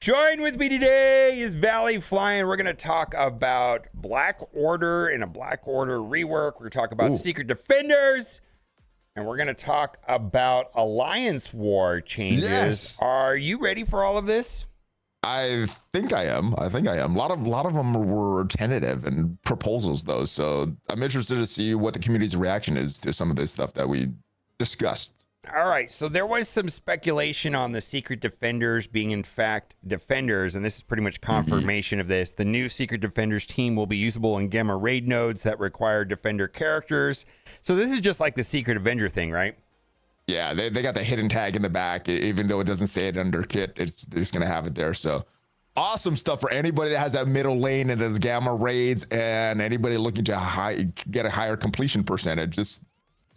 Join with me today is Valley Flying. We're going to talk about Black Order and a Black Order rework. We're going to talk about Secret Defenders. And we're going to talk about Alliance War changes. Yes. Are you ready for all of this? I think I am. A lot of them were tentative and proposals though. So I'm interested to see what the community's reaction is to some of this stuff that we discussed. All right. So there was some speculation on the Secret Defenders being in fact Defenders. And this is pretty much confirmation of this. The new Secret Defenders team will be usable in Gamma raid nodes that require Defender characters. So this is just like the Secret Avenger thing, right? Yeah, they got the hidden tag in the back, even though it doesn't say it under kit. It's going to have it there. So awesome stuff for anybody that has that middle lane and those gamma raids and anybody looking to get a higher completion percentage. It's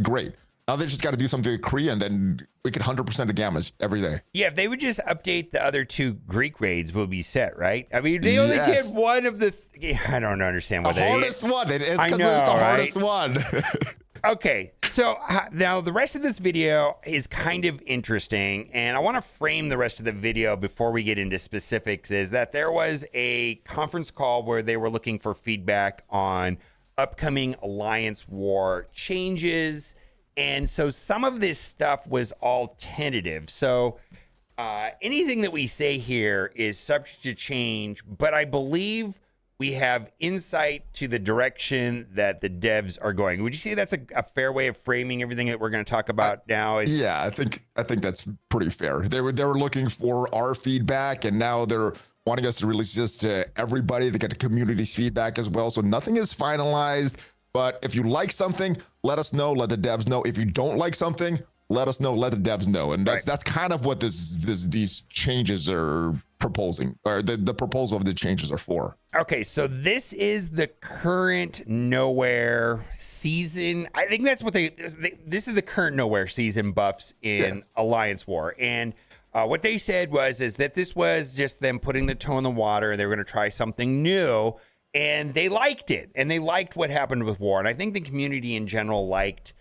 great. Now they just got to do something with Korea, and then we can 100% the gammas every day. Yeah, if they would just update the other two Greek raids, we'll be set, right? I mean, they only did one of the... I don't understand what the hardest one. It's because it's the hardest one. Okay, so now the rest of this video is kind of interesting, and I want to frame the rest of the video before we get into specifics, is that there was a conference call where they were looking for feedback on upcoming Alliance War changes, and so some of this stuff was all tentative. So anything that we say here is subject to change, but I believe we have insight to the direction that the devs are going. Would you say that's a fair way of framing everything that we're going to talk about now? Yeah, I think that's pretty fair. They were looking for our feedback, and now they're wanting us to release this to everybody. They get the community's feedback as well. So nothing is finalized. But if you like something, let us know. Let the devs know. If you don't like something, let us know. Let the devs know. And that's kind of what these changes are proposing, or the proposal of the changes are for. Okay, so this is the current Nowhere season. I think that's what this is the current Nowhere season buffs in Alliance War. And what they said is that this was just them putting the toe in the water, and they were going to try something new, and they liked it, and they liked what happened with War. And I think the community in general liked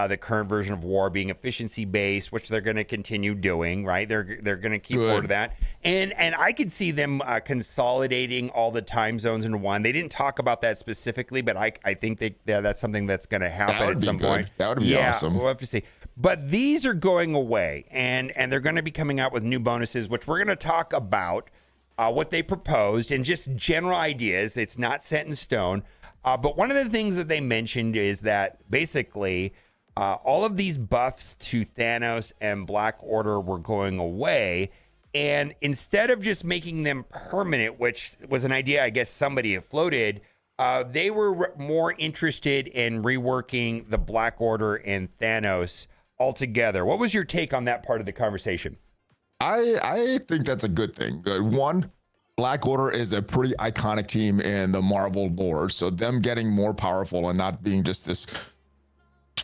the current version of War being efficiency based, which they're going to continue doing, right? They're going to keep forward of that, and I could see them consolidating all the time zones into one. They didn't talk about that specifically, but I think that's something that's going to happen at some point. That would be awesome. We'll have to see. But these are going away, and they're going to be coming out with new bonuses, which we're going to talk about what they proposed and just general ideas. It's not set in stone, but one of the things that they mentioned is that basically all of these buffs to Thanos and Black Order were going away. And instead of just making them permanent, which was an idea I guess somebody had floated, they were more interested in reworking the Black Order and Thanos altogether. What was your take on that part of the conversation? I think that's a good thing. One, Black Order is a pretty iconic team in the Marvel lore. So them getting more powerful and not being just this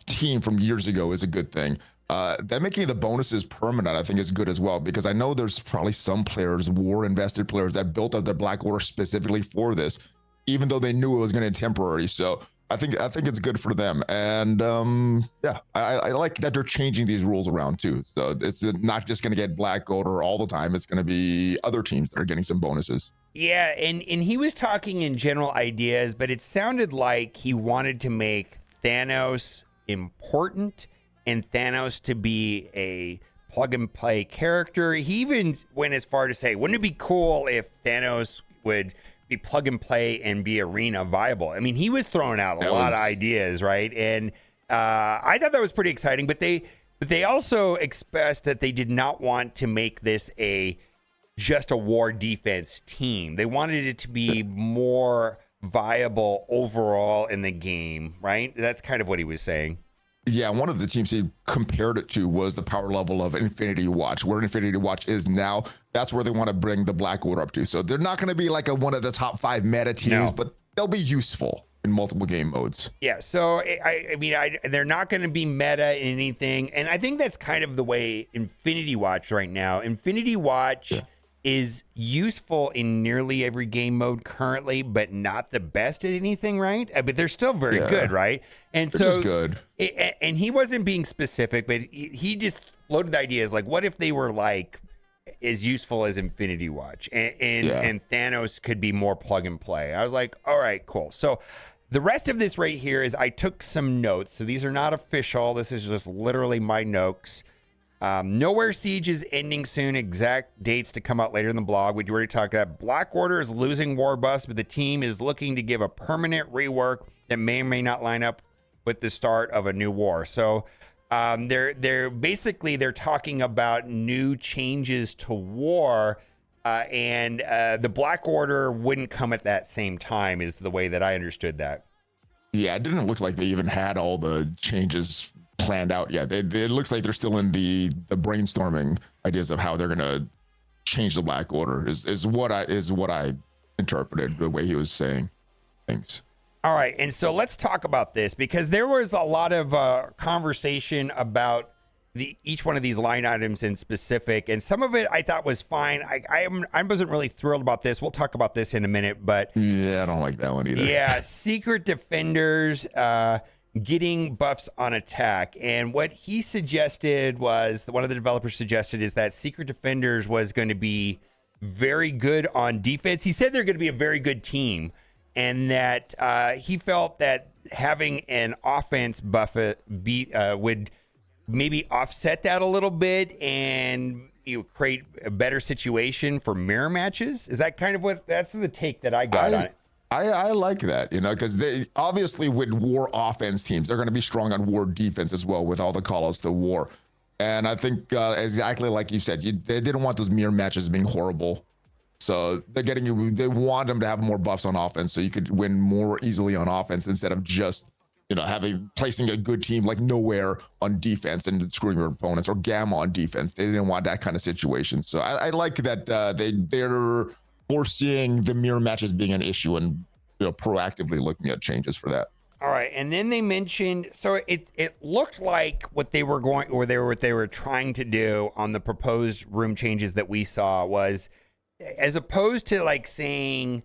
team from years ago is a good thing. Them making the bonuses permanent, I think, is good as well, because I know there's probably some players, war invested players, that built up their Black Order specifically for this, even though they knew it was going to be temporary. So I think it's good for them. And I like that they're changing these rules around too. So it's not just going to get Black Order all the time. It's going to be other teams that are getting some bonuses. Yeah, and he was talking in general ideas, but it sounded like he wanted to make Thanos important and Thanos to be a plug and play character. He even went as far to say, wouldn't it be cool if Thanos would be plug and play and be arena viable? I mean, he was throwing out a lot of ideas, right? And I thought that was pretty exciting, but they also expressed that they did not want to make this just a war defense team. They wanted it to be more viable overall in the game, right? That's kind of what he was saying. Yeah, one of the teams he compared it to was the power level of Infinity Watch. Where Infinity Watch is now, that's where they want to bring the Black Order up to. So they're not going to be like one of the top 5 meta teams, but they'll be useful in multiple game modes. Yeah, so I mean, they're not going to be meta in anything, and I think that's kind of the way Infinity Watch right now. Infinity Watch is useful in nearly every game mode currently, but not the best at anything, right? But they're still very good, right? And they're just good. And he wasn't being specific, but he just floated the ideas like, what if they were like as useful as Infinity Watch, and Thanos could be more plug and play. I was like, all right, cool. So the rest of this right here is I took some notes. So these are not official. This is just literally my notes. Nowhere Siege is ending soon. Exact dates to come out later in the blog. We already talked about Black Order is losing war buffs, but the team is looking to give a permanent rework that may or may not line up with the start of a new war. So they're basically talking about new changes to war, and the Black Order wouldn't come at that same time, is the way that I understood that. Yeah, it didn't look like they even had all the changes planned out yet. It looks like they're still in the brainstorming ideas of how they're gonna change the Black Order. Is what I interpreted the way he was saying things. All right, and so let's talk about this, because there was a lot of conversation about each one of these line items in specific, and some of it I thought was fine. I wasn't really thrilled about this. We'll talk about this in a minute, but yeah, I don't like that one either. Yeah, Secret Defenders getting buffs on attack, and what he suggested was, one of the developers suggested, is that Secret Defenders was going to be very good on defense. He said they're going to be a very good team, and that he felt that having an offense buff would maybe offset that a little bit and create a better situation for mirror matches. Is that kind of that's the take that I got on it? I like that, because they obviously, with war offense teams, they're going to be strong on war defense as well, with all the call-outs to war. And I think exactly like you said, they didn't want those mirror matches being horrible. So they want them to have more buffs on offense, so you could win more easily on offense, instead of just placing a good team like Nowhere on defense and screwing your opponents, or Gamma on defense. They didn't want that kind of situation. So I like that they're foreseeing the mirror matches being an issue, and proactively looking at changes for that. All right, and then they mentioned, so it looked like what they were trying to do on the proposed room changes that we saw was, as opposed to like saying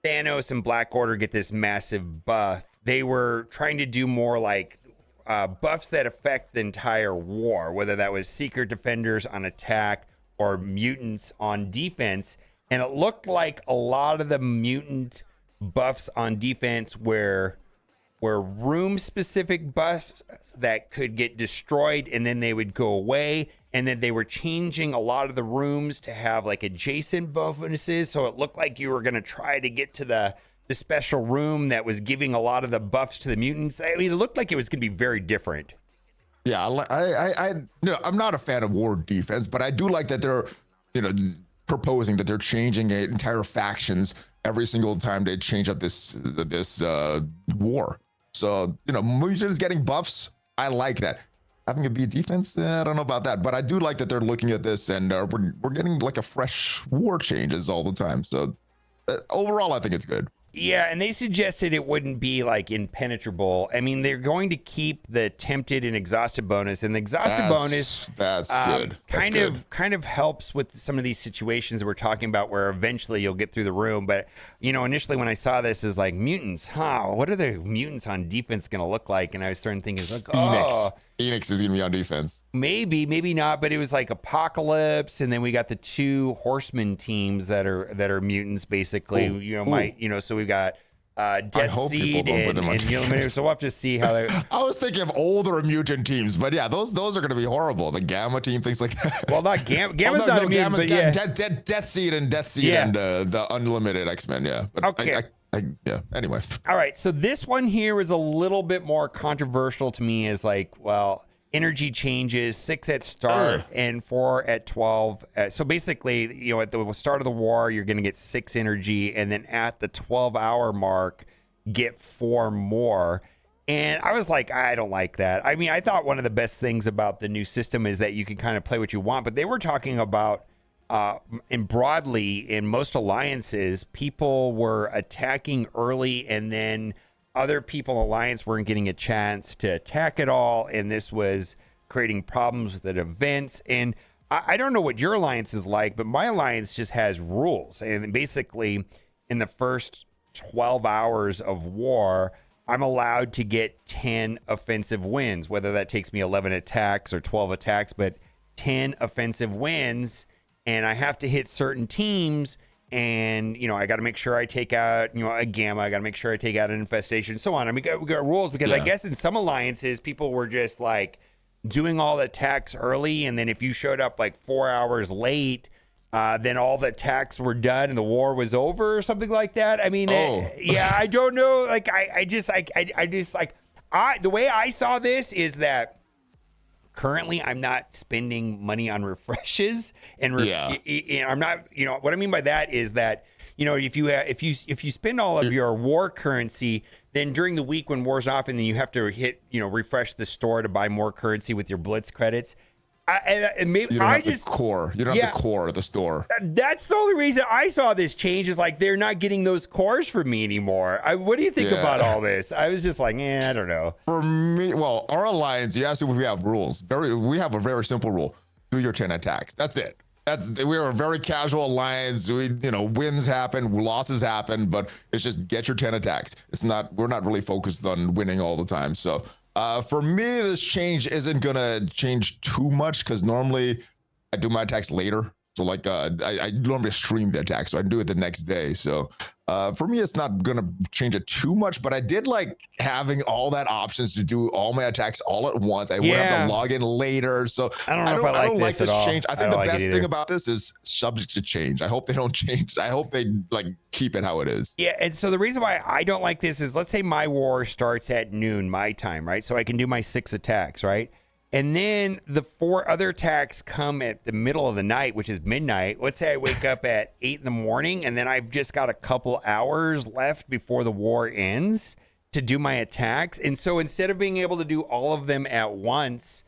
Thanos and Black Order get this massive buff, they were trying to do more like buffs that affect the entire war, whether that was Secret Defenders on attack or mutants on defense. And it looked like a lot of the mutant buffs on defense were room specific buffs that could get destroyed and then they would go away. And then they were changing a lot of the rooms to have like adjacent bonuses. So it looked like you were going to try to get to the special room that was giving a lot of the buffs to the mutants. I mean, it looked like it was going to be very different. Yeah, I'm not a fan of war defense, but I do like that they're, proposing that they're changing entire factions every single time they change up this war. So, mutants getting buffs, I like that. Having it be a defense, I don't know about that, but I do like that they're looking at this, and we're getting like a fresh war changes all the time. So overall, I think it's good. Yeah, and they suggested it wouldn't be like impenetrable. I mean, they're going to keep the tempted and exhausted bonus, and the exhausted bonus that's good. Kind of helps with some of these situations that we're talking about, where eventually you'll get through the room. But initially when I saw this, is like mutants, what are the mutants on defense going to look like? And I was starting thinking, like, Phoenix is going to be on defense. Maybe not, but it was like Apocalypse, and then we got the two Horseman teams that are mutants, basically. So we've got Death Seed and so we'll have to see how they. I was thinking of older mutant teams, but yeah, those are going to be horrible. The Gamma team, things like that. Well, not Gamma's not a mutant, but yeah, Death Seed and the Unlimited X-Men. Yeah, but okay. Anyway. All right. So this one here is a little bit more controversial to me, is like, well, energy changes, 6 at start and 4 at 12. So basically, at the start of the war, you're going to get 6 energy, and then at the 12-hour mark, get 4 more. And I was like, I don't like that. I mean, I thought one of the best things about the new system is that you can kind of play what you want, but they were talking about, and broadly in most alliances, people were attacking early, and then other people in alliance weren't getting a chance to attack at all, and this was creating problems with the events. And I don't know what your alliance is like, but my alliance just has rules, and basically in the first 12 hours of war, I'm allowed to get 10 offensive wins, whether that takes me 11 attacks or 12 attacks, but 10 offensive wins, and I have to hit certain teams. And, I got to make sure I take out, a gamma. I got to make sure I take out an infestation, so on. I mean, we got rules because I guess in some alliances, people were just like doing all the attacks early. And then if you showed up like 4 hours late, then all the attacks were done and the war was over or something like that. I mean, I don't know. Like, the way I saw this is that currently I'm not spending money on refreshes and I'm not, what I mean by that is that, if you spend all of your war currency, then during the week when war's off and then you have to hit, refresh the store to buy more currency with your blitz credits. Maybe you don't have the core. You don't have the core of the store. That's the only reason I saw this change is like they're not getting those cores from me anymore. What do you think about all this? I was just like, I don't know. For me, well, our alliance, you asked if we have rules. We have a very simple rule: do your 10 attacks. That's it. We're a very casual alliance. Wins happen, losses happen, but it's just get your 10 attacks. We're not really focused on winning all the time. So. For me, this change isn't gonna change too much because normally I do my attacks later. So like I normally stream the attack, so I do it the next day. So for me, it's not gonna change it too much. But I did like having all that options to do all my attacks all at once. I wouldn't have to log in later. So I don't like this change. I think the best thing about this is subject to change. I hope they don't change. I hope they keep it how it is. Yeah, and so the reason why I don't like this is, let's say my war starts at noon my time, right? So I can do my 6 attacks, right? And then the 4 other attacks come at the middle of the night, which is midnight. Let's say I wake up at 8 in the morning, and then I've just got a couple hours left before the war ends to do my attacks. And so instead of being able to do all of them at once,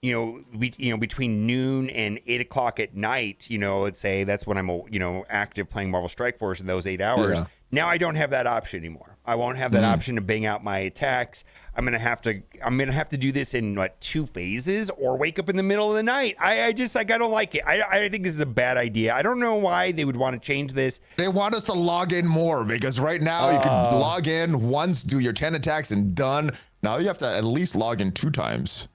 between noon and 8 o'clock at night, let's say that's when I'm, active playing Marvel Strike Force in those 8 hours. Yeah. Now I don't have that option anymore. I won't have that option to bang out my attacks. I'm gonna have to do this in 2 phases or wake up in the middle of the night. I don't like it. I think this is a bad idea. I don't know why they would want to change this. They want us to log in more because right now you can log in once, do your 10 attacks and done. Now you have to at least log in 2 times.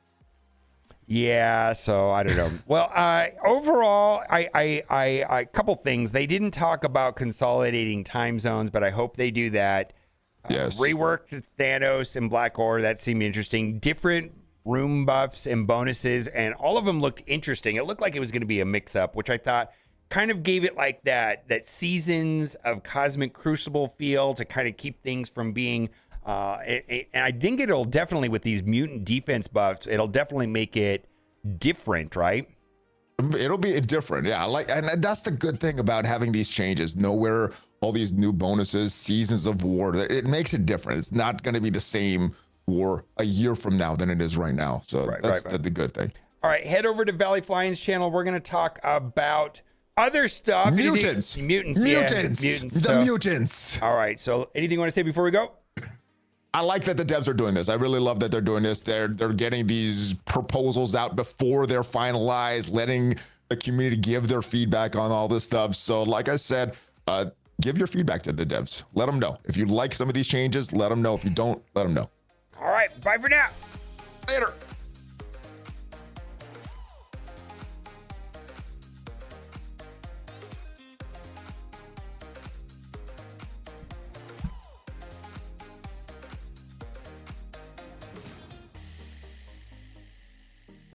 Yeah, so I don't know. Well, overall, I couple things. They didn't talk about consolidating time zones, but I hope they do that. Yes. Reworked Thanos and Black Order, that seemed interesting. Different room buffs and bonuses, and all of them looked interesting. It looked like it was going to be a mix-up, which I thought kind of gave it like that Seasons of Cosmic Crucible feel to kind of keep things from being... and I think it'll definitely, with these mutant defense buffs, it'll definitely make it different, right? It'll be different, yeah. And that's the good thing about having these changes. Nowhere, all these new bonuses, Seasons of War, it makes it different. It's not going to be the same war a year from now than it is right now. So that's the good thing. All right, head over to Valley Flying's channel. We're going to talk about other stuff. Mutants. Mutants. The mutants. All right, so anything you want to say before we go? I like that the devs are doing this. I really love that they're doing this. They're getting these proposals out before they're finalized, letting the community give their feedback on all this stuff. So like I said, give your feedback to the devs. Let them know. If you like some of these changes, let them know. If you don't, let them know. All right, bye for now. Later.